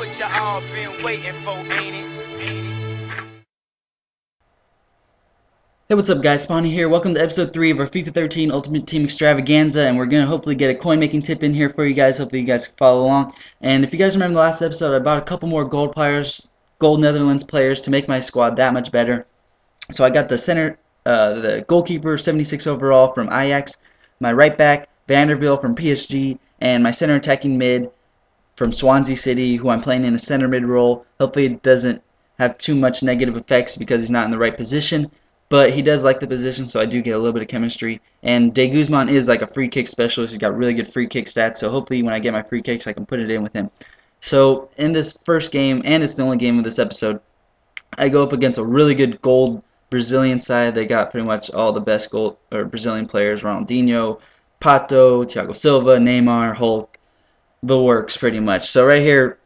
what you all been waiting for, ain't it? Hey, what's up guys, Spawny here. Welcome to episode 3 of our FIFA 13 Ultimate Team Extravaganza, and we're going to hopefully get a coin making tip in here for you guys. Hopefully you guys can follow along. And if you guys remember the last episode, I bought a couple more gold Netherlands players to make my squad that much better. So I got the goalkeeper, 76 overall from Ajax, my right back, Vanderbilt from PSG, and my center attacking mid from Swansea City, who I'm playing in a center mid role. Hopefully it doesn't have too much negative effects because he's not in the right position, but he does like the position, so I do get a little bit of chemistry. And De Guzman is like a free kick specialist. He's got really good free kick stats, so hopefully when I get my free kicks I can put it in with him. So in this first game, and it's the only game of this episode, I go up against a really good gold Brazilian side. They got pretty much all the best gold or Brazilian players: Ronaldinho, Pato, Thiago Silva, Neymar, Hulk, the works pretty much. So right here,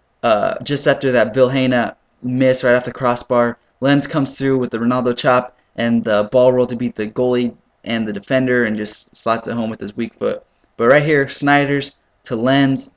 just after that Vilhena miss right off the crossbar, Lenz comes through with the Ronaldo chop and the ball roll to beat the goalie and the defender and just slots it home with his weak foot. But right here, Snyder's to Lenz.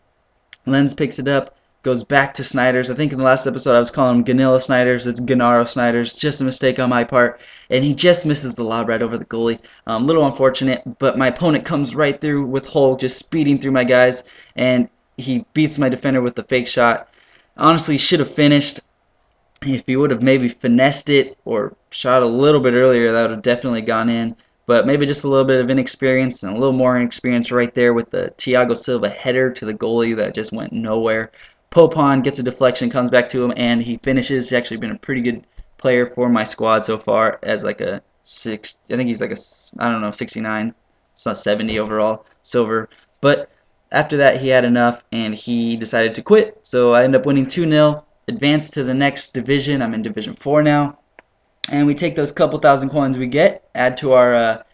Lenz picks it up, goes back to Snyder's. I think in the last episode I was calling him Ganilla Snyder's. It's Gennaro Snyder's. Just a mistake on my part. And he just misses the lob right over the goalie. Little unfortunate, but my opponent comes right through with Hull, just speeding through my guys. And he beats my defender with the fake shot. Honestly, should have finished. If he would have maybe finessed it or shot a little bit earlier, that would have definitely gone in. But maybe just a little bit of inexperience and a little more inexperience right there with the Thiago Silva header to the goalie that just went nowhere. Popon gets a deflection, comes back to him, and he finishes. He's actually been a pretty good player for my squad so far as like a 6. I think he's like a, I don't know, 69. It's not 70 overall, silver. But after that, he had enough, and he decided to quit. So I end up winning 2-0, advance to the next division. I'm in Division 4 now. And we take those couple thousand coins we get, add to our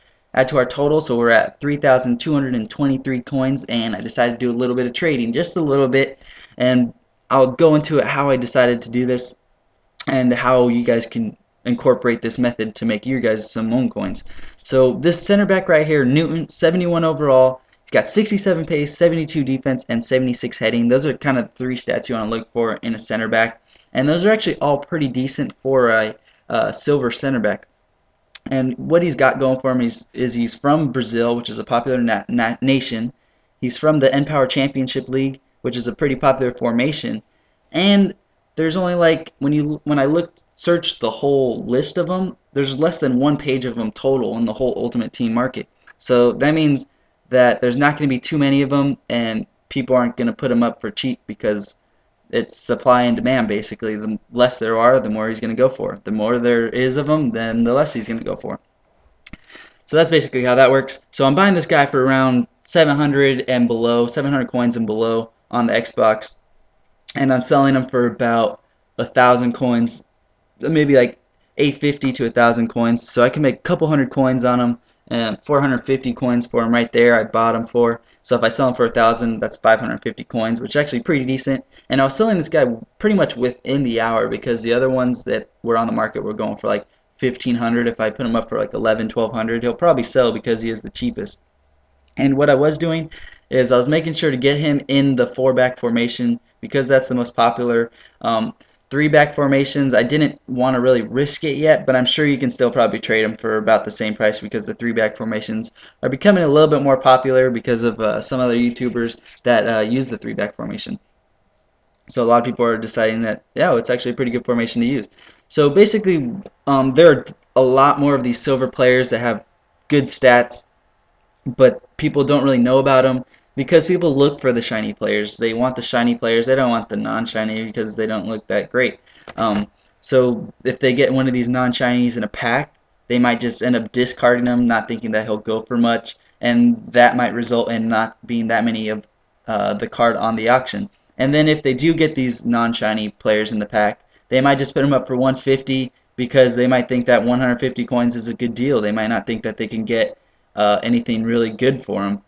total, so we're at 3,223 coins, and I decided to do a little bit of trading, just a little bit, and I'll go into it how I decided to do this and how you guys can incorporate this method to make your guys some own coins. So this center back right here, Newton, 71 overall. He's got 67 pace, 72 defense, and 76 heading. Those are kind of the 3 stats you want to look for in a center back, and those are actually all pretty decent for a silver center back. And what he's got going for him is he's from Brazil, which is a popular nation. He's from the N-Power Championship League, which is a pretty popular formation. And there's only like when I searched the whole list of them, there's less than 1 page of them total in the whole Ultimate Team market. So that means that there's not going to be too many of them, and people aren't going to put them up for cheap because it's supply and demand basically. The less there are, the more he's going to go for. The more there is of them, then the less he's going to go for. So that's basically how that works. So I'm buying this guy for around 700 and below, 700 coins and below on the Xbox, and I'm selling him for about 1,000 coins, maybe like 850 to 1,000 coins. So I can make a couple hundred coins on him, and 450 coins for him right there. I bought him for. So if I sell him for 1,000, that's 550 coins, which is actually pretty decent. And I was selling this guy pretty much within the hour because the other ones that were on the market were going for like 1,500. If I put him up for like 11, 1,200, he'll probably sell because he is the cheapest. And what I was doing is I was making sure to get him in the 4-back formation because that's the most popular. 3-back formations, I didn't want to really risk it yet, but I'm sure you can still probably trade them for about the same price because the 3-back formations are becoming a little bit more popular because of some other YouTubers that use the 3-back formation. So a lot of people are deciding that, yeah, it's actually a pretty good formation to use. So basically, there are a lot more of these silver players that have good stats, but people don't really know about them because people look for the shiny players. They want the shiny players. They don't want the non-shiny because they don't look that great. So if they get one of these non-shinies in a pack, they might just end up discarding them, not thinking that he'll go for much, and that might result in not being that many of the card on the auction. And then if they do get these non-shiny players in the pack, they might just put them up for 150 because they might think that 150 coins is a good deal. They might not think that they can get anything really good for them.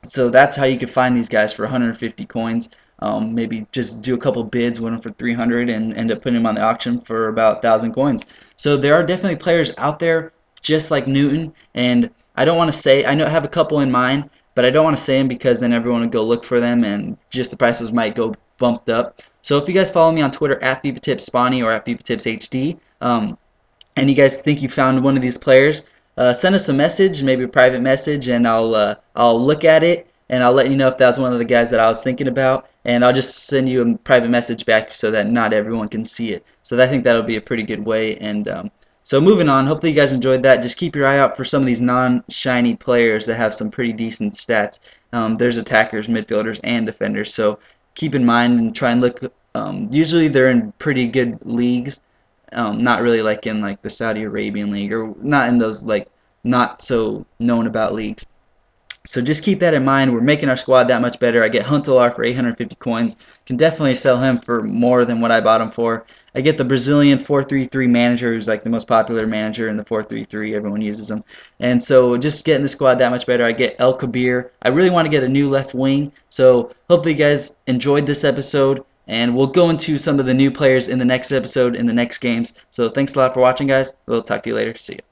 So that's how you could find these guys for 150 coins. Maybe just do a couple bids, win them for 300, and end up putting them on the auction for about 1,000 coins. So there are definitely players out there just like Newton, and I don't want to say, I know I have a couple in mind, but I don't want to say them because then everyone will go look for them and just the prices might go bumped up. So if you guys follow me on Twitter at FifaTipsSpawnee or at FifaTipsHD, and you guys think you found one of these players, send us a message, maybe a private message, and I'll look at it and I'll let you know if that's one of the guys that I was thinking about, and I'll just send you a private message back so that not everyone can see it. So I think that'll be a pretty good way. And so moving on, hopefully you guys enjoyed that. Just keep your eye out for some of these non-shiny players that have some pretty decent stats. There's attackers, midfielders, and defenders, so keep in mind and try and look. Usually they're in pretty good leagues. Not really like in like the Saudi Arabian league, or not in those like not so known about leagues. So just keep that in mind. We're making our squad that much better. I get Huntelaar for 850 coins. Can definitely sell him for more than what I bought him for. I get the Brazilian 4-3-3 manager, who's like the most popular manager in the 4-3-3. Everyone uses him. And so just getting the squad that much better. I get El Kabir. I really want to get a new left wing. So hopefully you guys enjoyed this episode. And we'll go into some of the new players in the next episode, in the next games. So thanks a lot for watching, guys. We'll talk to you later. See ya.